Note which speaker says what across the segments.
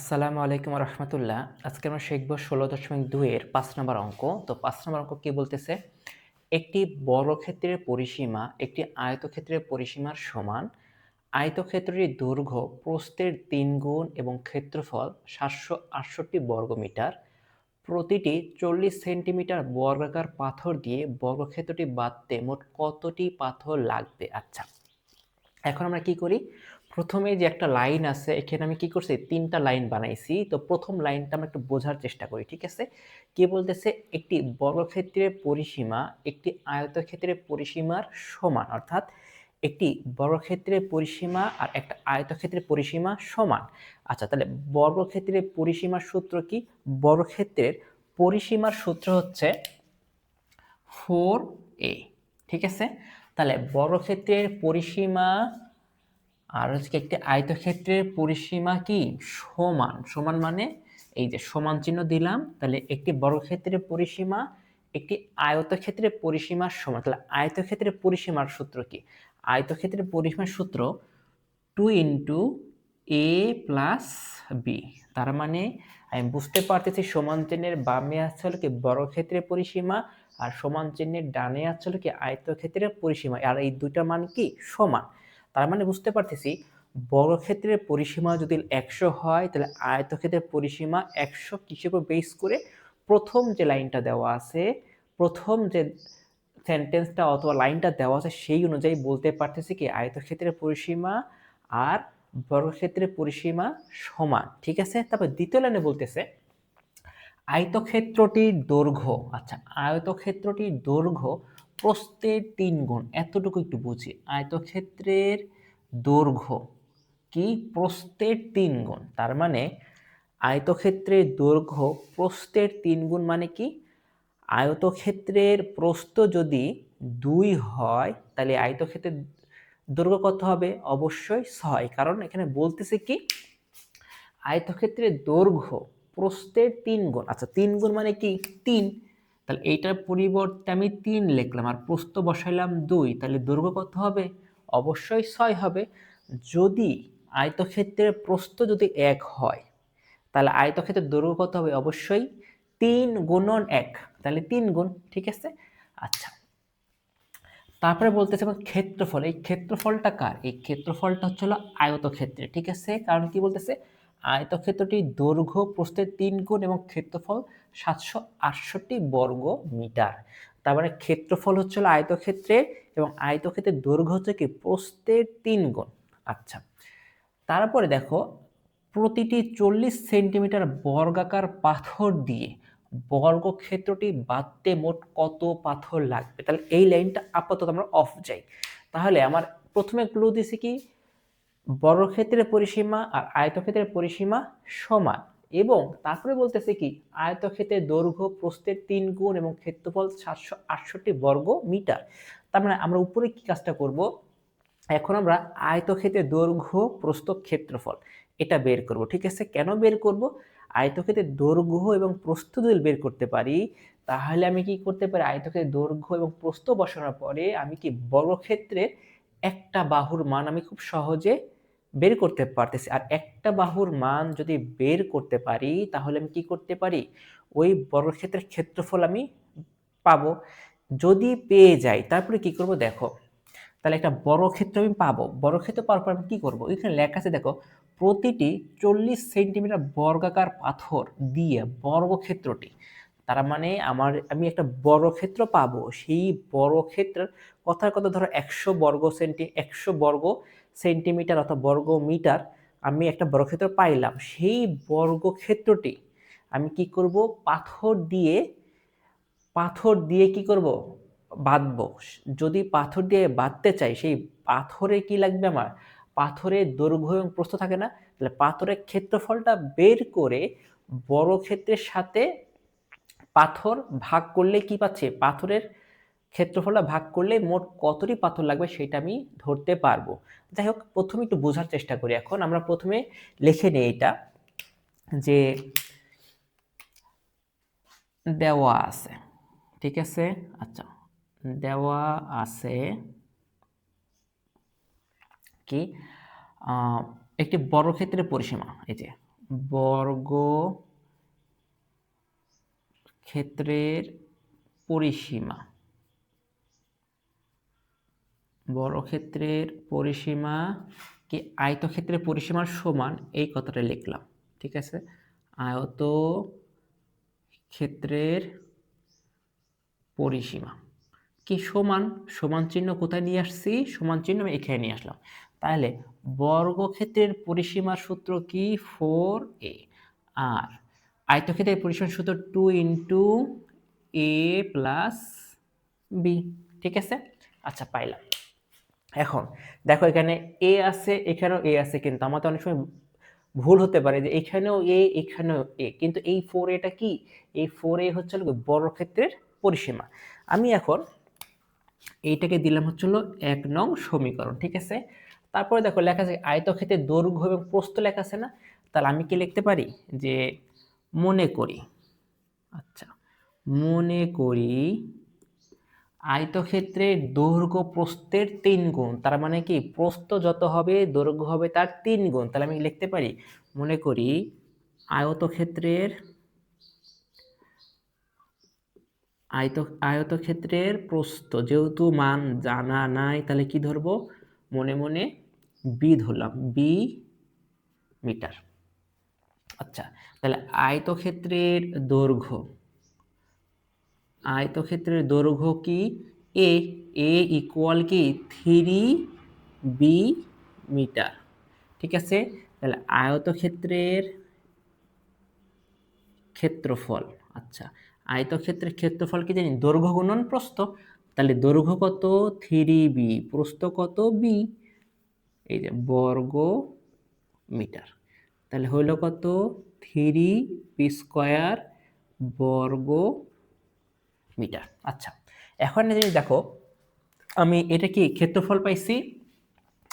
Speaker 1: আসসালামু আলাইকুম রহমতুল্লাহ। আজকে আমরা শিখব 16.2 এর 5 নম্বর অঙ্ক। তো 5 নম্বর অঙ্ক কি বলতেছে? একটি বর্গক্ষেত্রের পরিসীমা একটি আয়তক্ষেত্রের পরিসীমার সমান। আয়তক্ষেত্রটির দৈর্ঘ্য প্রস্থের 3 গুণ এবং ক্ষেত্রফল 768 বর্গমিটার। প্রতিটি 40 সেন্টিমিটার বর্গাকার পাথর দিয়ে বর্গক্ষেত্রটি বাঁধতে মোট কতটি পাথর লাগবে? আচ্ছা, এখন আমরা কি করি, প্রথমে যে একটা লাইন আছে এখানে আমি কি করছি, তিনটা লাইন বানাইছি। তো প্রথম লাইনটা আমরা একটু বোঝার চেষ্টা করি, ঠিক আছে? কি বলতেছে, একটি বর্গক্ষেত্রের পরিসীমা একটি আয়তক্ষেত্রের পরিসীমার সমান, অর্থাৎ একটি বর্গক্ষেত্রের পরিসীমা আর একটা আয়তক্ষেত্রের পরিসীমা সমান। আচ্ছা, তাহলে বর্গক্ষেত্রের পরিসীমার সূত্র কি? বর্গক্ষেত্রের পরিসীমার সূত্র হচ্ছে 4a, ঠিক আছে? তাহলে বর্গক্ষেত্রের পরিসীমা আর হচ্ছে একটি আয়তক্ষেত্রের পরিসীমা কি সমান, সমান মানে এই যে সমান চিহ্ন দিলাম, তাহলে একটি বর্গক্ষেত্রের পরিসীমা একটি আয়তক্ষেত্রের পরিসীমার সমান। তাহলে আয়তক্ষেত্রের পরিসীমার সূত্র কি? আয়তক্ষেত্রের পরিসীমার সূত্র 2 ইন্টু এ প্লাস বি। তার মানে আমি বুঝতে পারতেছি সমান চিহ্নের বামে আছে হলো কি বর্গক্ষেত্রের পরিসীমা, আর সমান চিহ্নের ডানে আছে হলো কি আয়তক্ষেত্রের পরিসীমা, আর এই দুইটা মান কি সমান। তার মানে বুঝতে পারতেছি বর্গক্ষেত্রের পরিসীমা যদি 100 হয়, তাহলে আয়তক্ষেত্রের পরিসীমা 100 কিসের উপর বেস করে? প্রথম যে লাইনটা দেওয়া আছে, প্রথম যে সেন্টেন্সটা অথবা লাইনটা দেওয়া আছে সেই অনুযায়ী বলতে পারতেছি কি আয়তক্ষেত্রের পরিসীমা আর বর্গক্ষেত্রের পরিসীমা সমান, ঠিক আছে? তারপর দ্বিতীয় লাইনে বলতেছে আয়তক্ষেত্রটির দৈর্ঘ্য। আচ্ছা, আয়তক্ষেত্রটির দৈর্ঘ্য প্রস্থের 3 গুণ, এতটুকু একটু বুঝি। আয়তক্ষেত্রের দৈর্ঘ্য কি প্রস্থের 3 গুণ, তার মানে আয়তক্ষেত্রের দৈর্ঘ্য প্রস্থের 3 গুণ মানে কি? আয়তক্ষেত্রের প্রস্থ যদি 2 হয়, তাহলে আয়তক্ষেত্রের দৈর্ঘ্য কত হবে? অবশ্যই 6, কারণ এখানে বলতেছে কি আয়তক্ষেত্রের দৈর্ঘ্য প্রস্থের 3 গুণ। আচ্ছা, 3 গুণ মানে কি 3, তাহলে এইটার পরিবর্তে আমি 3 লিখলাম আর প্রস্থ বসাইলাম 2, তাহলে দৈর্ঘ্য কত হবে? অবশ্যই 6 হবে। যদি আয়তক্ষেত্রের প্রস্থ যদি 1 হয়, তাহলে আয়তক্ষেত্রের দৈর্ঘ্য কত হবে? অবশ্যই 3 গুণন 1, তাহলে 3 গুণ, ঠিক আছে? আচ্ছা, তারপরে বলতেছে এবং ক্ষেত্রফল। এই ক্ষেত্রফলটা কার? এই ক্ষেত্রফলটা হচ্ছে হলো আয়তক্ষেত্রে, ঠিক আছে? কারণ কি বলতেছে আয়তক্ষেত্রটির দৈর্ঘ্য প্রস্থের 3 গুণ এবং ক্ষেত্রফল 768 বর্গ মিটার। তার মানে ক্ষেত্রফল হচ্ছে হলো আয়তক্ষেত্রের এবং আয়তক্ষেত্রের দৈর্ঘ্য হচ্ছে কি প্রস্থের 3 গুণ। আচ্ছা, তারপরে দেখো প্রতিটি 40 সেন্টিমিটার বর্গাকার পাথর দিয়ে বর্গক্ষেত্রটি বাঁধতে মোট কত পাথর লাগবে? তাহলে এই লাইনটা আপাতত আমরা অফ যাই। তাহলে আমার প্রথমে ক্লু দিছি কি বর্গক্ষেত্রের পরিসীমা আর আয়তক্ষেত্রের পরিসীমা সমান, এবং তারপরে বলতেছে কি আয়তক্ষেত্রের দৈর্ঘ্য প্রস্থের 3 গুণ এবং ক্ষেত্রফল 768 বর্গ মিটার। তার মানে আমরা উপরে কি কাজটা করব, এখন আমরা আয়তক্ষেত্রের দৈর্ঘ্য প্রস্থ ক্ষেত্রফল এটা বের করব, ঠিক আছে? কেন বের করব? আয়তক্ষেত্রের দৈর্ঘ্য এবং প্রস্থ যদি বের করতে পারি, তাহলে আমি কি করতে পারি, আয়তক্ষেত্রের দৈর্ঘ্য এবং প্রস্থ বসানোর পরে আমি কি বর্গক্ষেত্রের একটা বাহুর মান আমি খুব সহজে বের করতে পারতেছি। আর একটা বাহুর মান যদি বের করতে পারি, তাহলে আমি কি করতে পারি, ওই বর্গক্ষেত্রের ক্ষেত্রফল আমি পাবো। যদি পেয়ে যাই তারপরে কি করব দেখো, তাহলে একটা বর্গক্ষেত্র আমি পাবো। বর্গক্ষেত্র পাওয়ার পর আমি কি করব, এখানে লেখা আছে দেখো প্রতিটি 40 সেন্টিমিটার বর্গাকার পাথর দিয়ে বর্গক্ষেত্রটি, তার মানে আমি একটা বর্গক্ষেত্র পাবো। সেই বর্গক্ষেত্রের কথার কথা ধরো 100 বর্গ সেন্টিমিটার অথবা বর্গ মিটার আমি একটা বর্গক্ষেত্র পাইলাম। সেই বর্গক্ষেত্রটি আমি কি করব, পাথর দিয়ে কি করব, বাঁধবো। যদি পাথর দিয়ে বাঁধতে চাই, সেই পাথরে কি লাগবে আমার, পাথরের দৈর্ঘ্য এবং প্রস্থ থাকে না, তাহলে পাথরের ক্ষেত্রফলটা বের করে বর্গক্ষেত্রের সাথে পাথর ভাগ করলে কি পাচ্ছি, পাথরের ক্ষেত্রফলটা ভাগ করলে মোট কতটি পাথর লাগবে সেটা আমি ধরতে পারবো। যাই হোক, প্রথমে একটু বোঝার চেষ্টা করি। এখন আমরা প্রথমে লিখে নিই এটা, যে দেওয়া আছে, ঠিক আছে? আচ্ছা, দেওয়া আছে কি একটি বর্গক্ষেত্রের পরিসীমা, এই যে বর্গ ক্ষেত্রের পরিসীমা, বর্গক্ষেত্রের পরিসীমা কি আয়তক্ষেত্রের পরিসীমার সমান, এই কথাটা লিখলাম। ঠিক আছে, আয়ত ক্ষেত্রের পরিসীমা কি সমান, সমান চিহ্ন কোথায় নিয়ে আসছি, সমান চিহ্ন আমি এখানে নিয়ে আসলাম। তাহলে বর্গক্ষেত্রের পরিসীমার সূত্র কি 4a, আর আয়তক্ষেত্রের পরিসীমার সূত্র 2 ইন্টু a প্লাস বি। ঠিক আছে, আচ্ছা পাইলাম। এখন দেখো এখানে এ আছে, এখানেও এ আছে, কিন্তু আমাদের অনেক সময় ভুল হতে পারে যে এখানেও এ এখানেও এ, কিন্তু এই 4a টা কি, এই 4a হচ্ছে বর্গক্ষেত্রের পরিসীমা। আমি এখন এইটাকে দিলাম হচ্ছে 1 নং সমীকরণ। ঠিক আছে, তারপরে দেখো লেখা আছে আয়তক্ষেত্রের দৈর্ঘ্য এবং প্রস্থ লেখা আছে না, তাহলে আমি কি লিখতে পারি যে মনে করি, আচ্ছা মনে করি আয়তক্ষেত্রের দৈর্ঘ্য প্রস্থের 3 গুণ, তার মানে কি প্রস্থ যত হবে দৈর্ঘ্য হবে তার 3 গুণ। তাহলে আমি লিখতে পারি মনে করি আয়তক্ষেত্রের আয়তক্ষেত্রের প্রস্থ, যেহেতু মান জানা নাই তাহলে কি ধরবো, মনে মনে বি ধরলাম, বি মিটার। আচ্ছা, তাহলে আয়তক্ষেত্রের দৈর্ঘ্য, আয়তক্ষেত্রের দৈর্ঘ্য কি এ, এ ইকুয়াল কি 3b মিটার। ঠিক আছে, তাহলে আয়তক্ষেত্রের ক্ষেত্রফল, আচ্ছা আয়তক্ষেত্রের ক্ষেত্রফল কি জানি, দৈর্ঘ্য গুণন প্রস্থ। তাহলে দৈর্ঘ্য কত 3b, প্রস্থ কত b, এই যে বর্গ মিটার। তাহলে হইল কত 3b স্কয়ার বর্গ মিটার। আচ্ছা, এখন যদি দেখো আমি এটা কি ক্ষেত্রফল পাইছি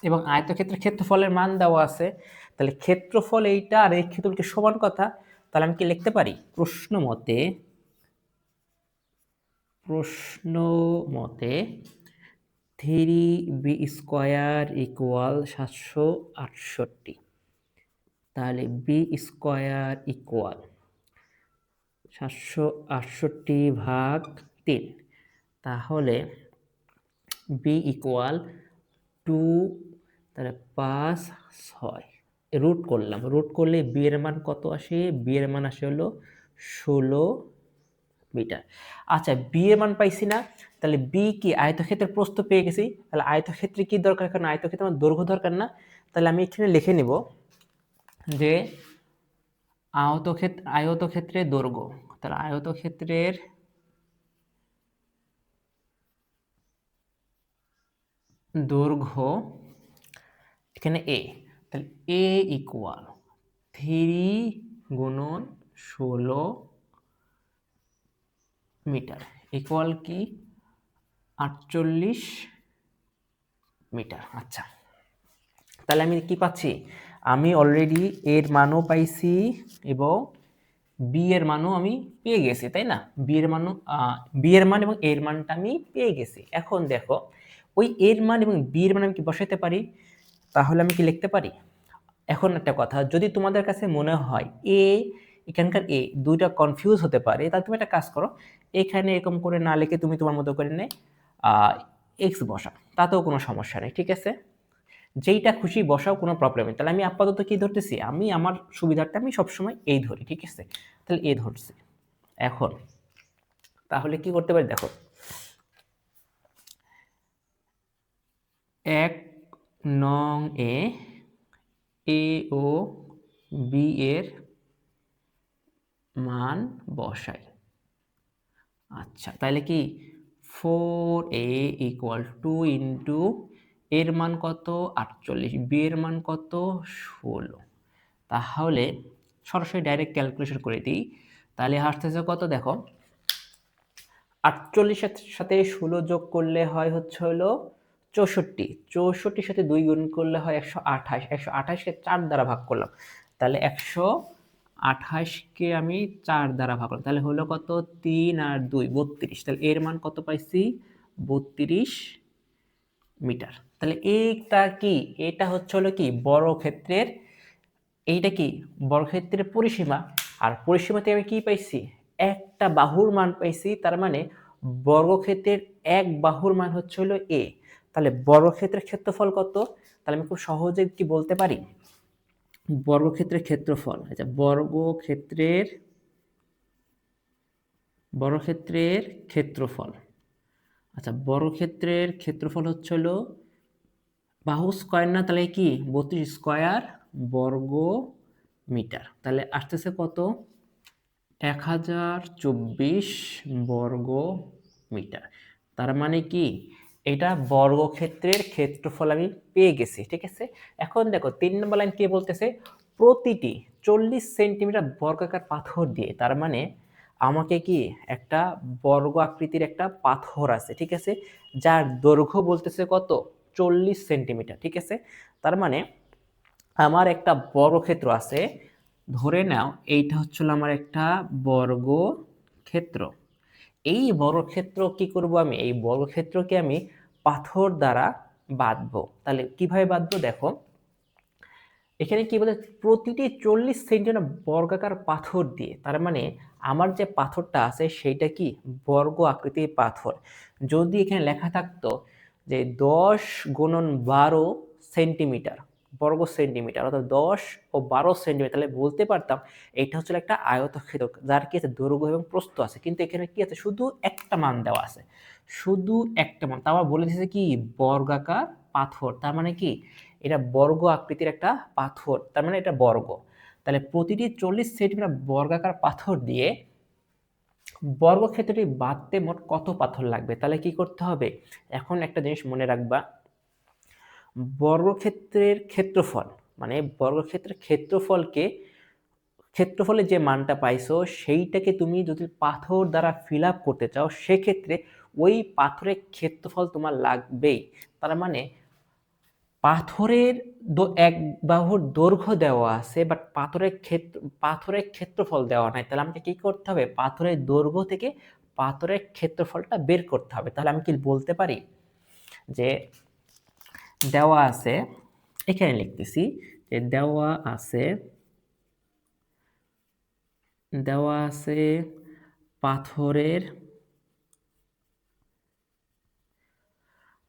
Speaker 1: এবং আয়তক্ষেত্রের ক্ষেত্রফলের মান দেওয়া আছে, তাহলে ক্ষেত্রফল এইটা আর এই ক্ষেত্রফলকে সমান কথা। তাহলে আমি কি লিখতে পারি প্রশ্ন মতে 3b স্কয়ার ইকুয়াল 768, তাহলে বি স্কয়ার ইকুয়াল 768 ভাগ 3, তাহলে বি ইকুয়াল 2, তাহলে 5 6, রুট করলাম, রুট করলে বি এর মান কত আসে, বি এর মান আসে হলো 16 মিটার। আচ্ছা বি এর মান পাইছি না, তাহলে বি কি আয়তক্ষেত্রের প্রস্থ পেয়ে গেছি, তাহলে আয়তক্ষেত্রে কি দরকার, কারণ আয়তক্ষেত্রে আমার দৈর্ঘ্য দরকার না। তাহলে আমি এখানে লিখে নিব যে আয়তক্ষেত্রের দৈর্ঘ্য, তাহলে আয়তক্ষেত্রের দৈর্ঘ্য এখানে এ, তাহলে এ ইকুয়াল 3 গুণন 16 মিটার ইকুয়াল কি 48 মিটার। আচ্ছা, তাহলে আমি কি পাচ্ছি, আমি অলরেডি এর মানও পাইছি এবং বি এর মানও আমি পেয়ে গেছি, তাই না, বি এর মান এবং এর মানটা আমি পেয়ে গেছি। এখন দেখো ওই এর মান এবং বি এর মান আমি কি বসাইতে পারি, তাহলে আমি কি লিখতে পারি, এখন একটা কথা, যদি তোমাদের কাছে মনে হয় এ এখানকার এ দুইটা কনফিউজ হতে পারে, তাহলে তুমি একটা কাজ করো, এখানে এরকম করে না লিখে তুমি তোমার মতো করে নে এক্স বসা, তাতেও কোনো সমস্যা নেই। ঠিক আছে, যেইটা খুশি বসাও, কোনো প্রবলেম নেই। তাহলে আমি আপাতত কি ধরতেছি, আমি আমার সুবিধাটা আমি সবসময় এই ধরি। ঠিক আছে, তাহলে এ ধরছি। এখন তাহলে কি করতে পারি, দেখো 1 নং এ ও বি এর মান বসাই। আচ্ছা, তাহলে কি 4a ইকুয়াল 2 ইন্টু এর মান কত 48, বি এর মান কত 16, তাহলে সরাসরি ডাইরেক্ট ক্যালকুলেশন করে দিই। তাহলে আসতেছে কত, দেখো 48 সাথে 16 যোগ করলে হয় হচ্ছে হলো 64, 64 সাথে 2 গুণ করলে হয় 128, 128কে 4 দ্বারা ভাগ করলাম, তাহলে 128কে আমি 4 দ্বারা ভাগ করলাম, তাহলে হলো কত 3 আর 2 32, তাহলে এর মান কত পাইছি 32 মিটার। তাহলে এইটা কি, এটা হচ্ছে হলো কি বর্গক্ষেত্রের এইটা কি বর্গক্ষেত্রের পরিসীমা, আর পরিসীমাতে আমি কি পাইছি, একটা বাহুর মান পাইছি, তার মানে বর্গক্ষেত্রের এক বাহুর মান হচ্ছে হলো এ। তাহলে বর্গক্ষেত্রের ক্ষেত্রফল কত? তাহলে আমি খুব সহজে কি বলতে পারি, বর্গক্ষেত্রের ক্ষেত্রফল, আচ্ছা বর্গক্ষেত্রের ক্ষেত্রফল, আচ্ছা বর্গক্ষেত্রের ক্ষেত্রফল হচ্ছে হলো বাহু স্কয়ার না, তাহলে কি 32 স্কয়ার বর্গ মিটার। তাহলে আসতেছে কত, 1024 বর্গ মিটার। তার মানে কি এটা বর্গক্ষেত্রের ক্ষেত্রফল আমি পেয়ে গেছি, ঠিক আছে। এখন দেখো 3 নম্বর লাইন কি বলতেছে, প্রতিটি 40 সেন্টিমিটার বর্গাকার পাথর দিয়ে, তার মানে আমাকে কি একটা বর্গ আকৃতির একটা পাথর আছে, ঠিক আছে, যার দৈর্ঘ্য বলতেছে কত, 40 সেন্টিমিটার, ঠিক আছে। তার মানে আমার একটা বর্গক্ষেত্র আছে, ধরে নাও এইটা হচ্ছিল আমার একটা বর্গক্ষেত্র। এই বর্গক্ষেত্র কি করব আমি, এই বর্গক্ষেত্রকে আমি পাথর দ্বারা বাঁধবো। তাহলে কিভাবে বাঁধবো দেখো, এখানে কি বলে, প্রতিটি 40 সেন্টিমিটার বর্গাকার পাথর দিয়ে, তার মানে আমার যে পাথরটা আছে সেইটা কি বর্গ আকৃতির পাথর। যদি এখানে লেখা থাকতো যে 10 গুণন 12 সেন্টিমিটার বর্গ সেন্টিমিটার, অর্থাৎ 10 ও 12 সেন্টিমিটার, তাহলে বলতে পারতাম এটা হচ্ছে একটা আয়তক্ষেত্র যার কি আছে দৈর্ঘ্য এবং প্রস্থ আছে। কিন্তু এখানে কি আছে, শুধু একটা মান দেওয়া আছে, শুধু একটা মান, তা আবার বলে দিয়েছে কি বর্গাকার পাথর, তার মানে কি এটা বর্গ আকৃতির একটা পাথর, তার মানে এটা বর্গ। তাহলে প্রতিটি 40 সেন্টিমিটার বর্গাকার পাথর দিয়ে বর্গক্ষেত্রটি বাঁধতে মোট কত পাথর লাগবে। তাহলে কি করতে হবে, এখন একটা জিনিস মনে রাখবা, বর্গক্ষেত্রের ক্ষেত্রফল মানে বর্গক্ষেত্রের ক্ষেত্রফলে যে মানটা পাইছো সেইটাকে তুমি যদি পাথর দ্বারা ফিল আপ করতে চাও, সেক্ষেত্রে ওই পাথরের ক্ষেত্রফল তোমার লাগবেই। তার মানে পাথরের এক বাহুর দৈর্ঘ্য দেওয়া আছে, বাট পাথরের ক্ষেত্রফল দেওয়া নাই। তাহলে আমাকে কি করতে হবে, পাথরের দৈর্ঘ্য থেকে পাথরের ক্ষেত্রফলটা বের করতে হবে। তাহলে আমি কি বলতে পারি যে দেওয়া আছে, এখানে লিখতেছি যে দেওয়া আছে পাথরের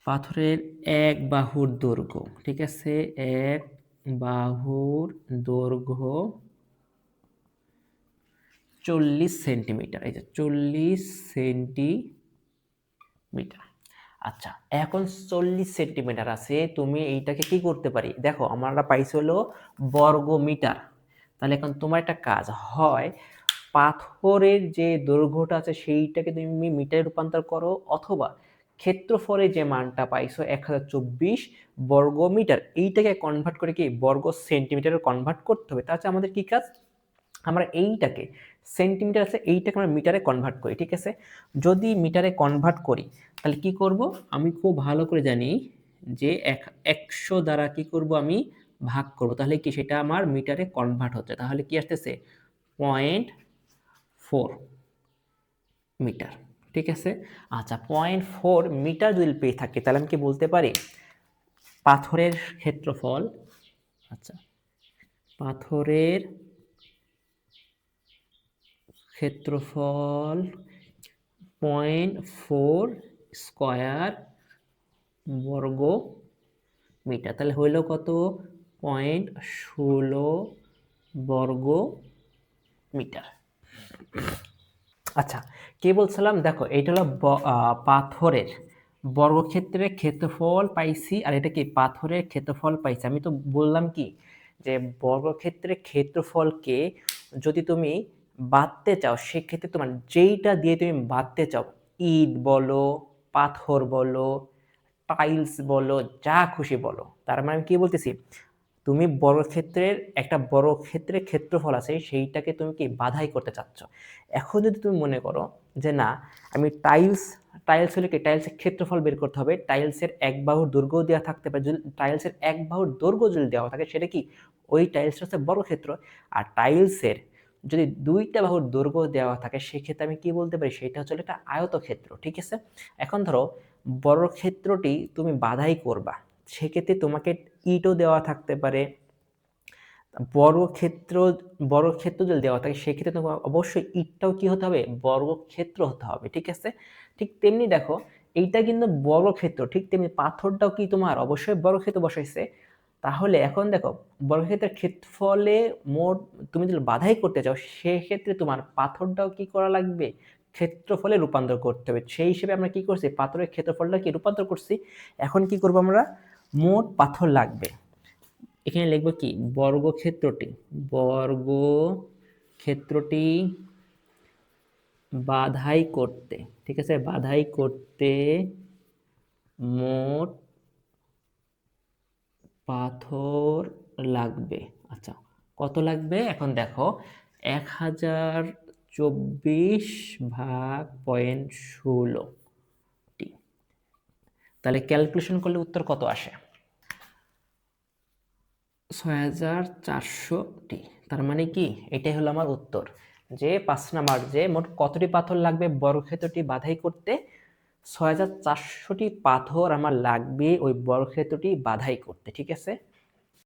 Speaker 1: পাথরের এক বাহুর দৈর্ঘ্য, ঠিক আছে, এক বাহুর দৈর্ঘ্য 40 সেন্টিমিটার, এই যে 40 সেন্টিমিটার। আচ্ছা এখন 40 সেন্টিমিটার আছে, তুমি এইটাকে কি করতে পারি, দেখো আমরা পাইছি হলো বর্গ মিটার। তাহলে এখন তোমার একটা কাজ হয়, পাথরের যে দৈর্ঘ্যটা আছে সেইটাকে তুমি মিটারে রূপান্তর করো, অথবা ক্ষেত্রফলে যে মানটা পাইছো 1024 বর্গ মিটার, এইটাকে কনভার্ট করে কি বর্গ সেন্টিমিটারে কনভার্ট করতে হবে। তাহলে আমাদের কি কাজ, আমরা এইটাকে সেন্টিমিটার আছে এইটাকে আমরা মিটারে কনভার্ট করি, ঠিক আছে। যদি মিটারে কনভার্ট করি তাহলে কি করব, আমি খুব ভালো করে জানি যে 100 দ্বারা কি করব আমি ভাগ করব, তাহলে কি সেটা আমার মিটারে কনভার্ট হচ্ছে। তাহলে কি আসতেছে 0.4 মিটার, ঠিক আছে। আচ্ছা 0.4 মিটার যদি পেয়ে থাকি, তাহলে আমি কি বলতে পারি পাথরের ক্ষেত্রফল, আচ্ছা পাথরের ক্ষেত্রফল 0.4 স্কয়ার বর্গ মিটার, তাহলে হইল কত 0.16 বর্গ মিটার। আচ্ছা কি বলছিলাম, দেখো এইটা হলো পাথরের বর্গক্ষেত্রের ক্ষেত্রফল পাইছি, আর এটা কি পাথরের ক্ষেত্রফল পাইছি। আমি তো বললাম কি যে বর্গক্ষেত্রের ক্ষেত্রফলকে যদি তুমি বাঁধতে চাও, সেক্ষেত্রে তোমার যেইটা দিয়ে তুমি বাঁধতে চাও, ইট বলো, পাথর বলো, টাইলস বলো, যা খুশি বলো, তার মানে আমি কি বলতেছি, তুমি একটা বর্গক্ষেত্রের ক্ষেত্রফল আছে সেইটাকে তুমি কি বাধাই করতে চাচ্ছ। এখন যদি তুমি মনে করো যে না আমি টাইলস হলে কি টাইলসের ক্ষেত্রফল বের করতে হবে, টাইলসের এক বাহুর দৈর্ঘ্য দেওয়া থাকতে পারে, যদি টাইলসের এক বাহুর দৈর্ঘ্য যদি দেওয়া থাকে সেটা কি ওই টাইলসটা হচ্ছে বর্গক্ষেত্র। আর টাইলসের যদি দুইটা বাহুর দৈর্ঘ্য দেওয়া থাকে সেক্ষেত্রে আমি কি বলতে পারি, সেটা হচ্ছে একটা আয়তক্ষেত্র, ঠিক আছে। এখন ধরো বর্গক্ষেত্রটি তুমি বাধাই করবা, সেক্ষেত্রে তোমাকে ইটও দেওয়া থাকতে পারে, বর্গক্ষেত্র বর্গক্ষেত্র যদি দেওয়া থাকে সেক্ষেত্রে তোমার অবশ্যই ইটটাও কি হতে হবে, বর্গক্ষেত্র হতে হবে, ঠিক আছে। ঠিক তেমনি দেখো এইটা কিন্তু বর্গক্ষেত্র, ঠিক তেমনি পাথরটাও কি তোমার অবশ্যই বর্গক্ষেত্র বসাইছে। তাহলে এখন দেখো বর্গক্ষেত্রের ক্ষেত্রফলে মোট তুমি যদি বাধাই করতে চাও সেক্ষেত্রে তোমার পাথরটাও কি করা লাগবে, ক্ষেত্রফলে রূপান্তর করতে হবে। সেই হিসেবে আমরা কি করছি, পাথরের ক্ষেত্রফলটা কি রূপান্তর করছি। এখন কি করব আমরা, মোট পাথর লাগবে, এখানে লিখব কি, বর্গক্ষেত্রটি বাধাই করতে, ঠিক আছে, বাধাই করতে মোট পাথর লাগবে। আচ্ছা, কত লাগবে এখন দেখো, 1024 ভাগ 0.16টি। তাহলে ক্যালকুলেশন করলে উত্তর কত আসে, 6400টি। তার মানে কি, এটাই হলো আমার উত্তর, যে 5 নাম্বার, যে মোট কতটি পাথর লাগবে বর্গক্ষেত্রটি বাধাই করতে, 6400টি পাথর আমার লাগবে ওই বর্গক্ষেত্রটি বাধাই করতে, ঠিক আছে।